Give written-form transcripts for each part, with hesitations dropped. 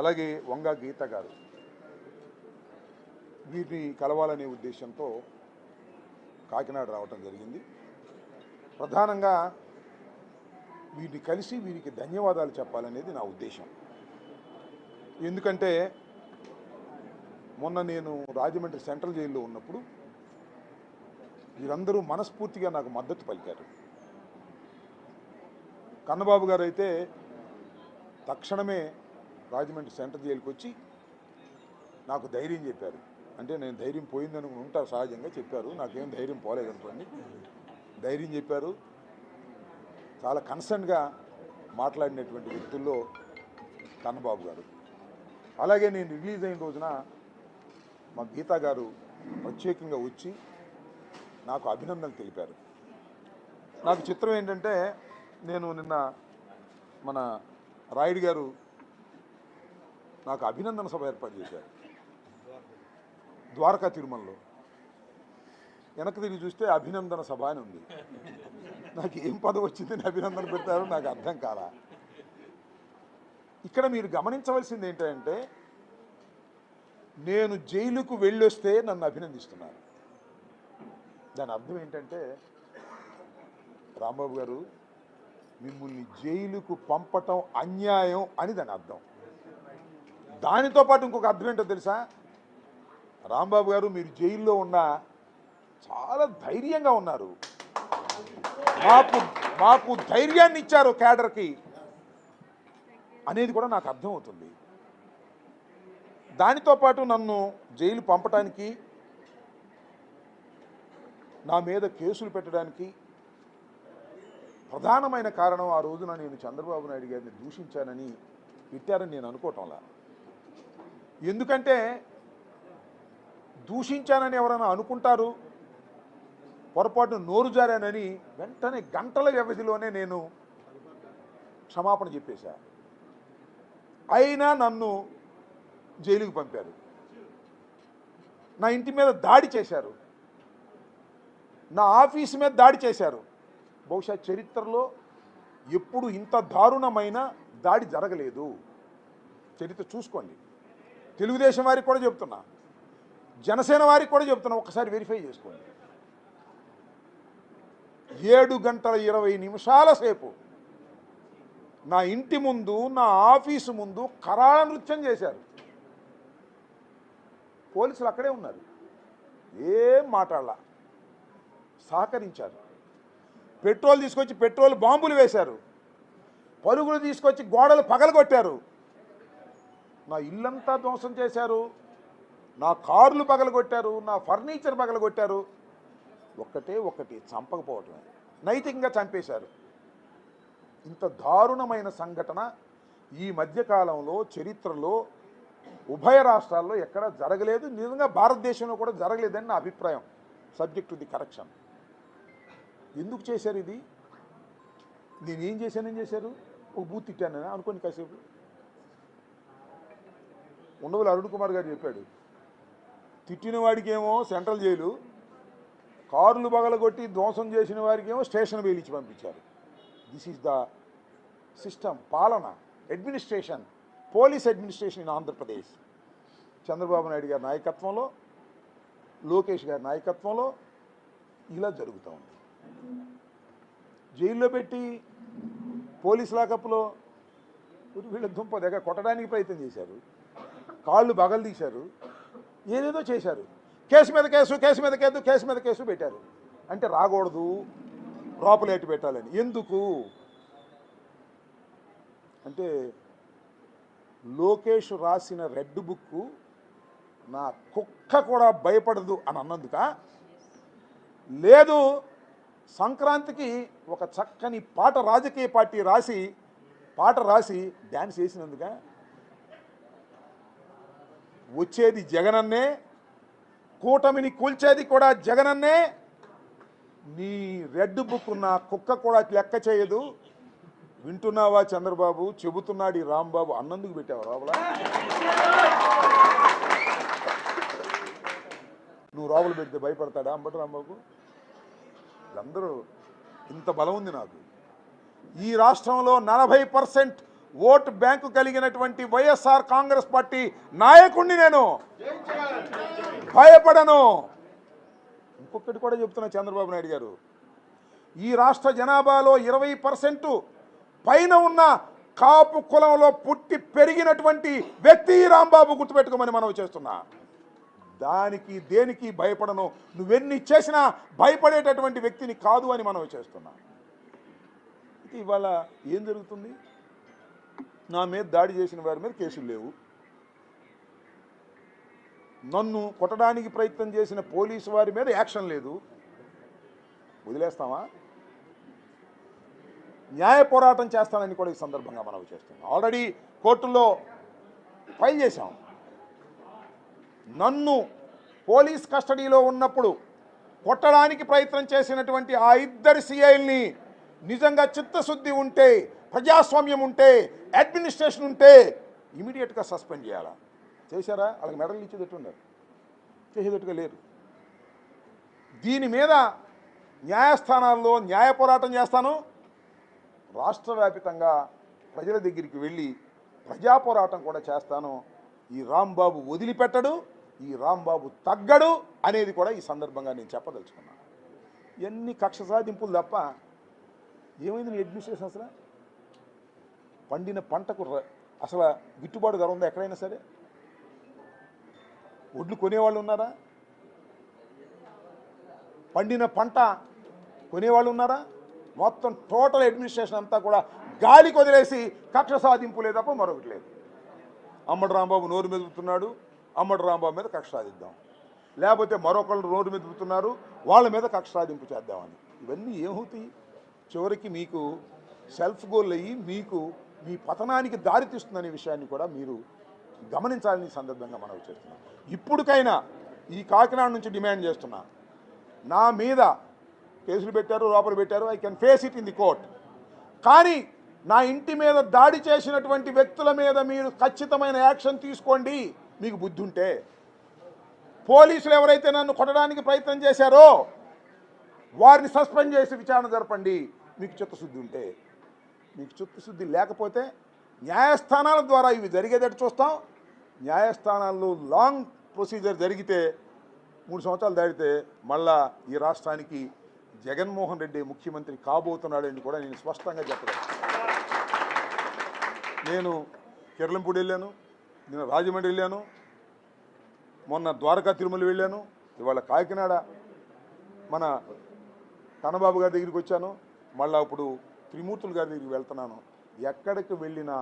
అలాగే వంగ గీత గారు వీరిని కలవాలనే ఉద్దేశంతో కాకినాడ రావటం జరిగింది. ప్రధానంగా వీరిని కలిసి వీరికి ధన్యవాదాలు చెప్పాలనేది నా ఉద్దేశం. ఎందుకంటే మొన్న నేను రాజమండ్రి సెంట్రల్ జైల్లో ఉన్నప్పుడు వీరందరూ మనస్ఫూర్తిగా నాకు మద్దతు పలికారు. కన్నబాబు గారు అయితే తక్షణమే రాజమండ్రి సెంట్రల్ జైలుకి వచ్చి నాకు ధైర్యం చెప్పారు. అంటే నేను ధైర్యం పోయిందని ఉంటారు, సహజంగా చెప్పారు. నాకేం ధైర్యం పోలేదనుకోండి, ధైర్యం చెప్పారు. చాలా కన్సర్న్గా మాట్లాడినటువంటి వ్యక్తుల్లో కన్నబాబు గారు. అలాగే నేను రిలీజ్ అయిన రోజున మా గీతా గారు ప్రత్యేకంగా వచ్చి నాకు అభినందనలు తెలిపారు. నాకు చిత్రం ఏంటంటే, నేను నిన్న మన రాయుడు గారు నాకు అభినందన సభ ఏర్పాటు చేశారు ద్వారకా తిరుమలలో. వెనక్కి తిరిగి చూస్తే అభినందన సభ అని ఉంది. నాకు ఏం పదవి వచ్చిందని అభినందన పెట్టారో నాకు అర్థం కాలా. ఇక్కడ మీరు గమనించవలసింది ఏంటంటే, నేను జైలుకు వెళ్ళొస్తే నన్ను అభినందిస్తున్నారు. దాని అర్థం ఏంటంటే, రాంబాబు గారు మిమ్మల్ని జైలుకు పంపటం అన్యాయం అని దాని అర్థం. దానితో పాటు ఇంకొక అర్థం ఏంటో తెలుసా? రాంబాబు గారు మీరు జైల్లో ఉన్న చాలా ధైర్యంగా ఉన్నారు, మాకు ధైర్యాన్ని ఇచ్చారు క్యాడర్కి అనేది కూడా నాకు అర్థమవుతుంది. దానితో పాటు నన్ను జైలు పంపటానికి, నా మీద కేసులు పెట్టడానికి ప్రధానమైన కారణం ఆ రోజున నేను చంద్రబాబు నాయుడు గారిని దూషించానని పెట్టారని నేను అనుకోవటంలా. ఎందుకంటే దూషించానని ఎవరైనా అనుకుంటారు, పొరపాటున నోరు జారానని వెంటనే గంటల వ్యవధిలోనే నేను క్షమాపణ చెప్పేశా. అయినా నన్ను జైలుకి పంపారు, నా ఇంటి మీద దాడి చేశారు, నా ఆఫీసు మీద దాడి చేశారు. బహుశా చరిత్రలో ఎప్పుడు ఇంత దారుణమైన దాడి జరగలేదు. చరిత్ర చూసుకోండి. తెలుగుదేశం వారికి కూడా చెప్తున్నా, జనసేన వారికి కూడా చెప్తున్నా, ఒకసారి వెరిఫై చేసుకోండి. 7 గంటల 20 నిమిషాల సేపు నా ఇంటి ముందు, నా ఆఫీసు ముందు కరాళ నృత్యం చేశారు. పోలీసులు అక్కడే ఉన్నారు, ఏం మాట్లాడలా, సహకరించారు. పెట్రోల్ తీసుకొచ్చి పెట్రోల్ బాంబులు వేశారు, పరుగులు తీసుకొచ్చి గోడలు పగలగొట్టారు, నా ఇల్లంతా ధ్వంసం చేశారు, నా కార్లు పగలగొట్టారు, నా ఫర్నిచర్ పగలగొట్టారు. ఒకటి చంపకపోవటమే, నైతికంగా చంపేశారు. ఇంత దారుణమైన సంఘటన ఈ మధ్యకాలంలో చరిత్రలో ఉభయ రాష్ట్రాల్లో ఎక్కడ జరగలేదు, నిజంగా భారతదేశంలో కూడా జరగలేదని నా అభిప్రాయం. Subject to the correction. ఎందుకు చేశారు ఇది? నేనేం చేశానని చేశారు? ఒక బూత్ తిట్టానని అనుకోని కాసేపు. ఉండవల్లి అరుణ్ కుమార్ గారు చెప్పాడు, తిట్టిన వాడికేమో సెంట్రల్ జైలు, కార్లు పగలగొట్టి ధ్వంసం చేసిన వారికేమో స్టేషన్ వేలిచ్చి పంపించారు. దిస్ ఈజ్ ద సిస్టమ్, పాలన, administration, police administration in Andhra Pradesh. Chandrababu Naidu గారి నాయకత్వంలో, లోకేష్ గారి నాయకత్వంలో ఇలా జరుగుతూ ఉంది. జైల్లో పెట్టి పోలీస్ లాకప్లో వీళ్ళ దుంప దగ్గర కొట్టడానికి ప్రయత్నం చేశారు, కాళ్ళు బగలు తీశారు, ఏదేదో చేశారు. కేసు మీద కేసు, కేసు మీద కేసు, కేసు మీద కేసు పెట్టారు. అంటే రాకూడదు, లోపలేటి పెట్టాలని. ఎందుకు అంటే లోకేష్ రాసిన రెడ్ బుక్ నా కుక్క కూడా భయపడదు అని అన్నందుక, లేదు సంక్రాంతికి ఒక చక్కని పాట రాజకీయ పార్టీ పాట రాసి డ్యాన్స్ చేసినందుక, వచ్చేది జగనన్నే, కూటమిని కూల్చేది కూడా జగనన్నే, నీ రెడ్ బుక్ నా కుక్క కూడా లెక్క చేయదు. వింటున్నావా చంద్రబాబు, చెబుతున్నాడు ఈ రాంబాబు అన్నందుకు పెట్టావు రావుల. నువ్వు రావులు పెడితే భయపడతాడా అంబటి రాంబాబు? అందరూ ఇంత బలం ఉంది నాకు. ఈ రాష్ట్రంలో 40% ఓటు బ్యాంకు కలిగినటువంటి వైఎస్ఆర్ కాంగ్రెస్ పార్టీ నాయకుడిని నేను, భయపడను. ఇంకొకటి కూడా చెప్తున్నా చంద్రబాబు నాయుడు గారు, ఈ రాష్ట్ర జనాభాలో 20% పైన ఉన్న కాపు కులంలో పుట్టి పెరిగినటువంటి వ్యక్తి రాంబాబు, గుర్తుపెట్టుకోమని మనం చేస్తున్నా. దానికి దేనికి భయపడను, నువ్వెన్ని చేసినా భయపడేటటువంటి వ్యక్తిని కాదు అని మనం చేస్తున్నా. ఇవాళ ఏం జరుగుతుంది? నా మీద దాడి చేసిన వారి మీద కేసులు లేవు, నన్ను కొట్టడానికి ప్రయత్నం చేసిన పోలీసు వారి మీద యాక్షన్ లేదు. వదిలేస్తామా? న్యాయ పోరాటం చేస్తానని కూడా ఈ సందర్భంగా మనం చేస్తున్నాం. ఆల్రెడీ కోర్టులో ఫైల్ చేశాం. నన్ను పోలీస్ కస్టడీలో ఉన్నప్పుడు కొట్టడానికి ప్రయత్నం చేసినటువంటి ఆ ఇద్దరు సిఐల్ని నిజంగా చిత్తశుద్ధి ఉంటే, ప్రజాస్వామ్యం ఉంటే, అడ్మినిస్ట్రేషన్ ఉంటే ఇమీడియట్గా సస్పెండ్ చేయాలా? చేశారా? వాళ్ళకి మెడల్ ఇచ్చేటట్టు ఉన్నారు, చేసేటట్టుగా లేరు. దీని మీద న్యాయస్థానాల్లో న్యాయ పోరాటం చేస్తాను. రాష్ట్ర వ్యాపితంగా ప్రజల దగ్గరికి వెళ్ళి ప్రజా పోరాటం కూడా చేస్తాను. ఈ రాంబాబు వదిలిపెట్టడు, ఈ రాంబాబు తగ్గడు అనేది కూడా ఈ సందర్భంగా నేను చెప్పదలుచుకున్నాను. ఎన్ని కక్ష సాధింపులు తప్ప ఏమైంది నీ అడ్మినిస్ట్రేషన్? అసలు పండిన పంటకు అసలు గిట్టుబాటు ధర ఉందా ఎక్కడైనా సరే? ఒడ్లు కొనేవాళ్ళు ఉన్నారా? పండిన పంట కొనేవాళ్ళు ఉన్నారా? మొత్తం టోటల్ అడ్మినిస్ట్రేషన్ అంతా కూడా గాలికి వదిలేసి కక్ష సాధింపులే తప్ప మరొకటి లేదు. అమ్మడి రాంబాబు నోరు మెదుపుతున్నాడు, అమ్మడి రాంబాబు మీద కక్ష సాధిద్దాం, లేకపోతే మరొకళ్ళు నోరు మెదుపుతున్నారు, వాళ్ళ మీద కక్ష సాధింపు చేద్దామని. ఇవన్నీ ఏమవుతాయి? చివరికి మీకు సెల్ఫ్ గోల్ అయ్యి మీకు మీ పతనానికి దారితీస్తుందనే విషయాన్ని కూడా మీరు గమనించాలని సందర్భంగా మనం చేస్తున్నాం. ఇప్పటికైనా ఈ కాకినాడ నుంచి డిమాండ్ చేస్తున్నా, నా మీద కేసులు పెట్టారు, లోపల పెట్టారు, I can face it in the court. కానీ నా ఇంటి మీద దాడి చేసినటువంటి వ్యక్తుల మీద మీరు ఖచ్చితమైన యాక్షన్ తీసుకోండి మీకు బుద్ధి ఉంటే. పోలీసులు ఎవరైతే నన్ను కొట్టడానికి ప్రయత్నం చేశారో వారిని సస్పెండ్ చేసి విచారణ జరపండి మీకు చిత్తశుద్ధి ఉంటే. మీకు చిత్తశుద్ధి లేకపోతే న్యాయస్థానాల ద్వారా ఇవి జరిగేటట్టు చూస్తాం. న్యాయస్థానాల్లో లాంగ్ ప్రొసీజర్ జరిగితే 3 సంవత్సరాలు దాటితే మళ్ళా ఈ రాష్ట్రానికి జగన్మోహన్ రెడ్డి ముఖ్యమంత్రి కాబోతున్నాడని కూడా నేను స్పష్టంగా చెప్పగలను. నేను కిర్లంపూడి వెళ్ళాను, నేను రాజమండ్రి వెళ్ళాను, మొన్న ద్వారకా తిరుమల వెళ్ళాను, ఇవాళ కాకినాడ మన కన్నబాబు గారి దగ్గరికి వచ్చాను, మళ్ళీ ఇప్పుడు త్రిమూర్తులు గారి దగ్గరికి వెళ్తున్నాను. ఎక్కడికి వెళ్ళినా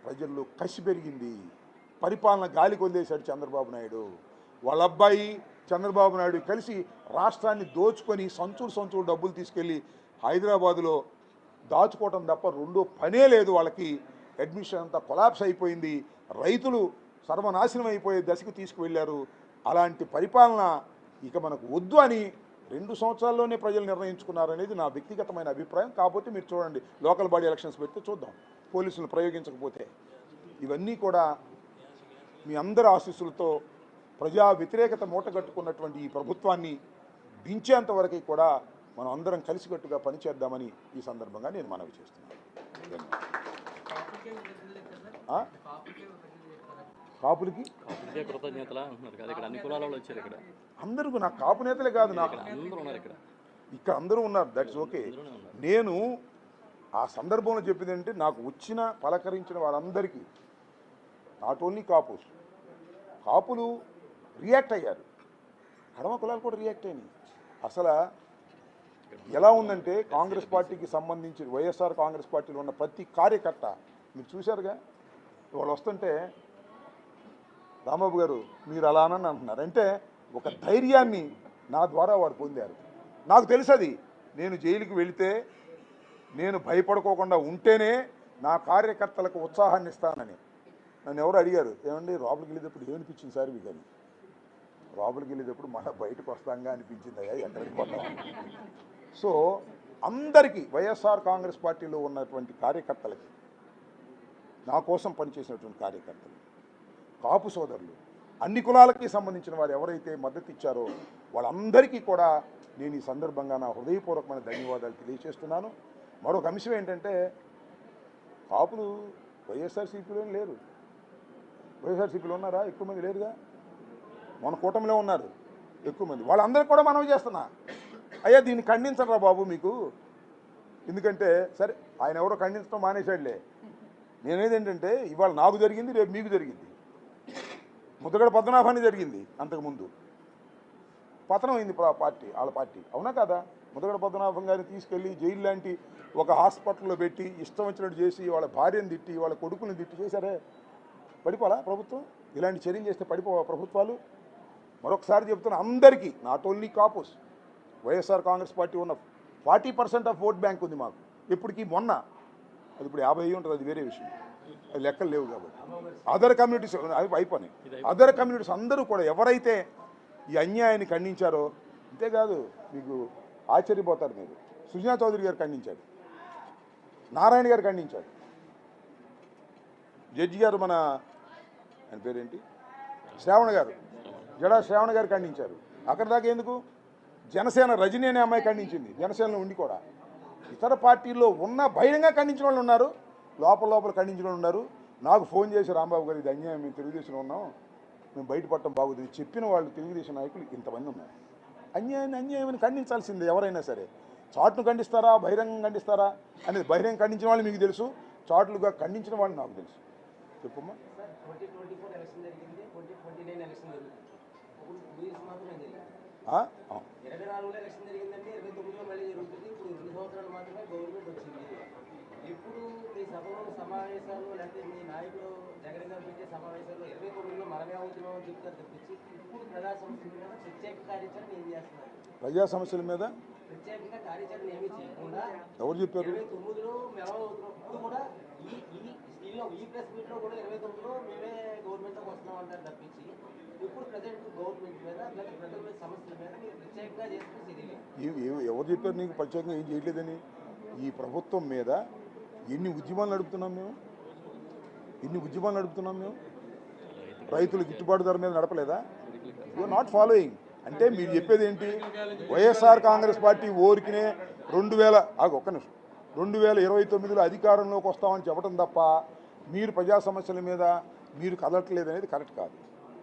ప్రజల్లో కసి పెరిగింది. పరిపాలన గాలికి వదిలేశాడు చంద్రబాబు నాయుడు. వాళ్ళ అబ్బాయి చంద్రబాబు నాయుడు కలిసి రాష్ట్రాన్ని దోచుకొని సంచులు డబ్బులు తీసుకెళ్ళి హైదరాబాదులో దాచుకోవటం తప్ప రెండో పనే లేదు వాళ్ళకి. అడ్మిషన్ అంతా కొలాప్స్ అయిపోయింది, రైతులు సర్వనాశనం అయిపోయే దశకు తీసుకువెళ్ళారు. అలాంటి పరిపాలన ఇక మనకు వద్దు అని 2 సంవత్సరాల్లోనే ప్రజలు నిర్ణయించుకున్నారనేది నా వ్యక్తిగతమైన అభిప్రాయం. కాకపోతే మీరు చూడండి, లోకల్ బాడీ ఎలక్షన్స్ పెడితే చూద్దాం, పోలీసులు ప్రయోగించకపోతే. ఇవన్నీ కూడా మీ అందరి ఆశీస్సులతో ప్రజా వ్యతిరేకత మూటగట్టుకున్నటువంటి ఈ ప్రభుత్వాన్ని దించేంత వరకు కూడా మనం అందరం కలిసికట్టుగా పనిచేద్దామని ఈ సందర్భంగా నేను మనవి చేస్తున్నాను. కాపులకి అందరూ, నాకు కాపు నేతలే కాదు, నాకు ఇక్కడ అందరూ ఉన్నారు, దట్స్ ఓకే. నేను ఆ సందర్భంలో చెప్పింది ఏంటంటే, నాకు వచ్చిన పలకరించిన వారందరికీ, నాట్ ఓన్లీ కాపులు రియాక్ట్ అయ్యారు, కడమ కులాలు కూడా రియాక్ట్ అయినాయి. అసలు ఎలా ఉందంటే, కాంగ్రెస్ పార్టీకి సంబంధించి వైఎస్ఆర్ కాంగ్రెస్ పార్టీలో ఉన్న ప్రతి కార్యకర్త మీరు చూశారుగా, వాళ్ళు వస్తుంటే రాంబాబు గారు మీరు అలానని అంటున్నారు. అంటే ఒక ధైర్యాన్ని నా ద్వారా వారు పొందారు. నాకు తెలుసు అది, నేను జైలుకి వెళితే నేను భయపడుకోకుండా ఉంటేనే నా కార్యకర్తలకు ఉత్సాహాన్ని ఇస్తానని. నన్ను ఎవరు అడిగారు, ఏమండి లోపలికి వెళ్ళేటప్పుడు ఏమనిపించింది సార్ మీకు అని. లోపలికి వెళ్ళేటప్పుడు మళ్ళీ బయటకు వస్తాంగా అనిపించింది అయ్యా, ఎక్కడికి పోతాం. సో అందరికీ, వైఎస్ఆర్ కాంగ్రెస్ పార్టీలో ఉన్నటువంటి కార్యకర్తలకి, నా కోసం పనిచేసినటువంటి కార్యకర్తలు, కాపు సోదరులు, అన్ని కులాలకి సంబంధించిన వారు ఎవరైతే మద్దతు ఇచ్చారో వాళ్ళందరికీ కూడా నేను ఈ సందర్భంగా నా హృదయపూర్వకమైన ధన్యవాదాలు తెలియజేస్తున్నాను. మరొక అంశం ఏంటంటే, కాపులు వైఎస్ఆర్సీపీలో లేరు. వైఎస్ఆర్సీపీలో ఉన్నారా? ఎక్కువ మంది లేరుగా. మన కూటమిలో ఉన్నారు ఎక్కువ మంది. వాళ్ళందరికీ కూడా మనవి చేస్తున్నా, అయ్యా దీన్ని ఖండించరా బాబు మీకు. ఎందుకంటే సరే ఆయన ఎవరో ఖండించడం మానేశాడులే. నేనేదేంటంటే ఇవాళ నాకు జరిగింది, రేపు మీకు జరిగింది. ముద్రగడ పద్మనాభాన్ని జరిగింది, అంతకుముందు పతనం అయింది పార్టీ, వాళ్ళ పార్టీ. అవునా కదా? ముద్రగడ పద్మనాభం గారిని తీసుకెళ్ళి జైలు లాంటి ఒక హాస్పిటల్లో పెట్టి ఇష్టం వచ్చినట్టు చేసి వాళ్ళ భార్యను తిట్టి వాళ్ళ కొడుకుని తిట్టి చేశారే. పడిపోలా ప్రభుత్వం? ఇలాంటి చర్యలు చేస్తే పడిపోవా ప్రభుత్వాలు? మరొకసారి చెప్తున్నా అందరికీ, not only Kapus, YSR Congress party ఉన్న 40% ఆఫ్ ఓట్ బ్యాంక్ ఉంది మాకు. ఇప్పటికీ మొన్న అది ఇప్పుడు 50 ఉంటుంది, అది వేరే విషయం, అది లెక్కలు లేవు కాబట్టి. అదర్ కమ్యూనిటీస్ అవి అయిపోయినాయి. అదర్ కమ్యూనిటీస్ అందరూ కూడా ఎవరైతే ఈ అన్యాయాన్ని ఖండించారో, అంతేకాదు మీకు ఆశ్చర్యపోతారు మీరు, సుజనా చౌదరి గారు ఖండించాడు, నారాయణ గారు ఖండించాడు, జడ్జి గారు మన ఆయన పేరేంటి శ్రావణ గారు, జడా శ్రావణ గారు ఖండించారు. అక్కడ దాకా ఎందుకు, జనసేన రజనీ అనే అమ్మాయి ఖండించింది, జనసేనలో ఉండి కూడా. ఇతర పార్టీల్లో ఉన్న బహిరంగ ఖండించిన వాళ్ళు ఉన్నారు, లోపల ఖండించిన వాళ్ళు ఉన్నారు. నాకు ఫోన్ చేసి రాంబాబు గారు ఇది అన్యాయం, మేము తెలుగుదేశంలో ఉన్నాం, మేము బయటపడటం బాగుంది చెప్పిన వాళ్ళు తెలుగుదేశం నాయకులు ఇంతమంది ఉన్నారు. అన్యాయాన్ని ఖండించాల్సిందే ఎవరైనా సరే. చాటును ఖండిస్తారా, బహిరంగం ఖండిస్తారా అనేది బహిరంగ ఖండించిన వాళ్ళు మీకు తెలుసు, చాటులుగా ఖండించిన వాళ్ళు నాకు తెలుసు. చెప్పమ్మా. ఇప్పుడు మీ సభలో సమావేశాలు లేకపోతే మీ నాయకులు జగన్ గారు పెట్టే సమావేశాల్లో 29లో మనమే అవుతున్నామని చెప్తారు తప్పించి ఇప్పుడు ప్రజా సమస్యల మీద ప్రత్యేక కార్యాచరణ ఏం చేస్తున్నారు? ప్రజా సమస్యల మీద ప్రత్యేకంగా కార్యాచరణ ఏమీ చేయకుండా ఎవరు చెప్పారు? 29లో మేము అవుతున్నాం. ఇప్పుడు కూడా ఈ ప్రెస్ మీట్లో కూడా 29లో మేమే గవర్నమెంట్లోకి వస్తున్నాం అంటారు తప్పించి ఇప్పుడు ప్రజెంట్ గవర్నమెంట్ మీద ప్రజల మీద సమస్యల మీద మీరు ప్రత్యేకంగా చేస్తున్న చర్యలు ఎవరు చెప్పారు నీకు ప్రత్యేకంగా ఏం చేయట్లేదని? ఈ ప్రభుత్వం మీద ఎన్ని ఉద్యమాలు నడుపుతున్నాం మేము? రైతులు గిట్టుబాటు ధర మీద నడపలేదా? You're not following. అంటే మీరు చెప్పేది ఏంటి? వైఎస్ఆర్ కాంగ్రెస్ పార్టీ ఓరికినే 2029లో అధికారంలోకి వస్తామని చెప్పడం తప్ప మీరు ప్రజా సమస్యల మీద మీరు కదలట్లేదు అనేది కరెక్ట్ కాదు.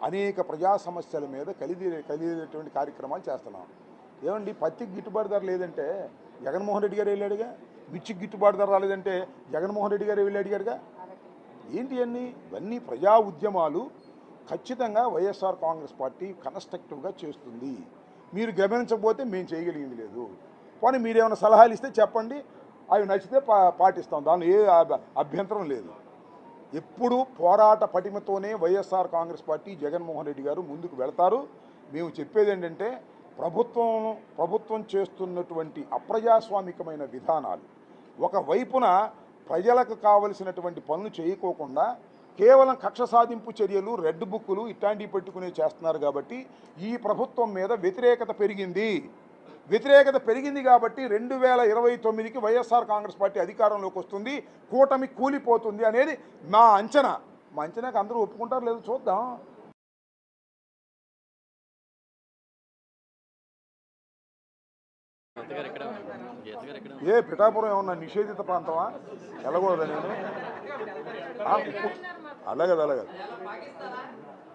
అనేక ప్రజా సమస్యల మీద కలిగేటువంటి కార్యక్రమాలు చేస్తున్నాం. ఏమండి, పత్తికి గిట్టుబాటు ధర లేదంటే జగన్మోహన్ రెడ్డి గారు వెళ్ళాడుగా, మిర్చికి గిట్టుబాటు ధర రాలేదంటే జగన్మోహన్ రెడ్డి గారు వెళ్ళి అడిగారుగా. ఏంటి ఇవన్నీ ప్రజా ఉద్యమాలు ఖచ్చితంగా వైఎస్ఆర్ కాంగ్రెస్ పార్టీ కన్స్ట్రక్టివ్గా చేస్తుంది. మీరు గమనించకపోతే మేము చేయగలిగింది లేదు. కానీ మీరేమైనా సలహాలు ఇస్తే చెప్పండి, అవి నచ్చితే పాటిస్తాం, దానిలో ఏ అభ్యంతరం లేదు. ఎప్పుడు పోరాట పటిమతోనే వైఎస్ఆర్ కాంగ్రెస్ పార్టీ జగన్మోహన్ రెడ్డి గారు ముందుకు వెళతారు. మేము చెప్పేది ఏంటంటే ప్రభుత్వం చేస్తున్నటువంటి అప్రజాస్వామికమైన విధానాలు, ఒకవైపున ప్రజలకు కావలసినటువంటి పనులు చేయకోకుండా కేవలం కక్ష సాధింపు చర్యలు, రెడ్ బుక్కులు ఇట్లాంటివి పెట్టుకునే చేస్తున్నారు. కాబట్టి ఈ ప్రభుత్వం మీద వ్యతిరేకత పెరిగింది కాబట్టి 2029కి వైఎస్ఆర్ కాంగ్రెస్ పార్టీ అధికారంలోకి వస్తుంది, కూటమి కూలిపోతుంది అనేది మా అంచనా. మా అంచనాకి అందరూ ఒప్పుకుంటారు లేదో చూద్దాం. పిఠాపురం ఏమన్నా నిషేధిత ప్రాంతమా? వెళ్ళకూడదా నేను? అలాగే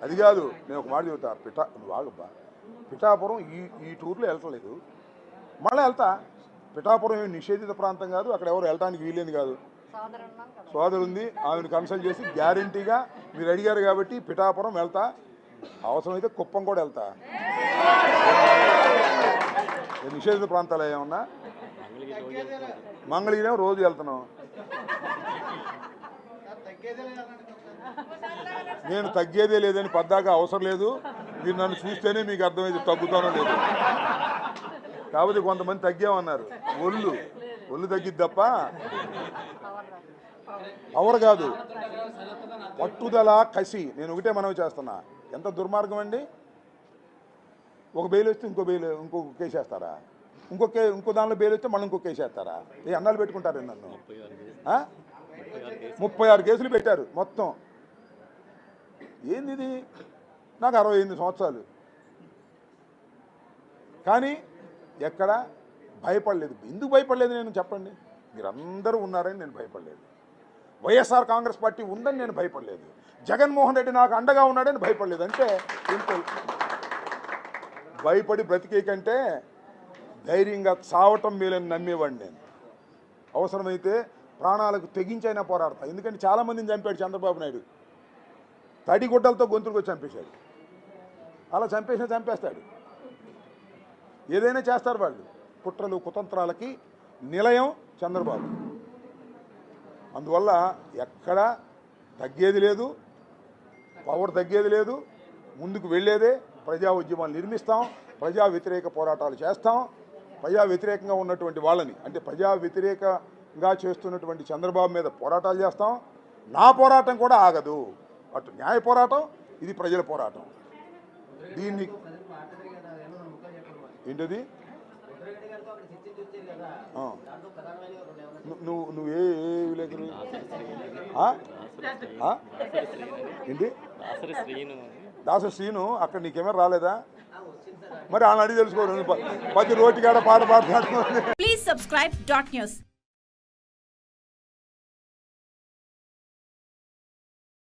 అది కాదు, నేను ఒక మాట చెబుతా. పిఠాపురం ఈ టూర్లో వెళ్ళట్లేదు, మళ్ళీ వెళ్తా. పిఠాపురం ఏమి నిషేధిత ప్రాంతం కాదు, అక్కడ ఎవరు వెళ్ళడానికి వీలేని కాదు. సోదరు ఉంది, ఆమెను కన్సల్ట్ చేసి గ్యారంటీగా మీరు అడిగారు కాబట్టి పిఠాపురం వెళ్తా. అవసరమైతే కుప్పం కూడా వెళ్తా. నిషేధిత ప్రాంతాలు ఏమన్నా? మంగళగిరి రోజు వెళ్తున్నాం. నేను తగ్గేదే లేదని పద్దాకా అవసరం లేదు. మీరు నన్ను చూస్తేనే మీకు అర్థమైంది తగ్గుతానో లేదు. కాబట్టి కొంతమంది తగ్గామన్నారు. ఒళ్ళు తగ్గిద్ది తప్ప పవర్ కాదు, పట్టుదల, కసి. నేను ఒకటే మనవి చేస్తున్నా. ఎంత దుర్మార్గం అండి! ఒక బెయిల్ వస్తే ఇంకొక కేసు వేస్తారా? ఇంకో దానిలో బెయిల్ వస్తే మళ్ళీ ఇంకొక కేసు వేస్తారా? ఏ అన్నాలు పెట్టుకుంటారు నన్ను? 36 కేసులు పెట్టారు మొత్తం. ఏంది ఇది? నాకు 68 సంవత్సరాలు, కానీ ఎక్కడ భయపడలేదు. ఎందుకు భయపడలేదు నేను చెప్పండి? మీరందరూ ఉన్నారని నేను భయపడలేదు. వైఎస్ఆర్ కాంగ్రెస్ పార్టీ ఉందని నేను భయపడలేదు, జగన్మోహన్ రెడ్డి నాకు అండగా ఉన్నాడని భయపడలేదు. అంటే సింపుల్. భయపడి బ్రతికే కంటే ధైర్యంగా చావటం మేలని నమ్మేవాడిని నేను. అవసరమైతే ప్రాణాలకు తెగించైనా పోరాడతా. ఎందుకంటే చాలామందిని చంపాడు చంద్రబాబు నాయుడు, తడిగుడ్డలతో గొంతులకు చంపేశాడు. అలా చంపేస్తాడు. ఏదైనా చేస్తారు వాళ్ళు. కుట్రలు కుతంత్రాలకి నిలయం చంద్రబాబు. అందువల్ల ఎక్కడ తగ్గేది లేదు, పవర్ తగ్గేది లేదు, ముందుకు వెళ్ళేదే. ప్రజా ఉద్యమాలు నిర్మిస్తాం, ప్రజా వ్యతిరేక పోరాటాలు చేస్తాం. ప్రజా వ్యతిరేకంగా ఉన్నటువంటి వాళ్ళని, అంటే ప్రజా వ్యతిరేకంగా చేస్తున్నటువంటి చంద్రబాబు మీద పోరాటాలు చేస్తాం. నా పోరాటం కూడా ఆగదు. అటు న్యాయ పోరాటం, ఇది ప్రజల పోరాటం. దీన్ని ఏంటది నువ్వు ఏ విలేకరు ఏంటి దాసరి శ్రీను అక్కడ నీకేమో రాలేదా? మరి ఆయన అడిగి తెలుసుకోరు. 10 రోటికాడ పాట పాడుతున్నాడు. Please subscribe. News.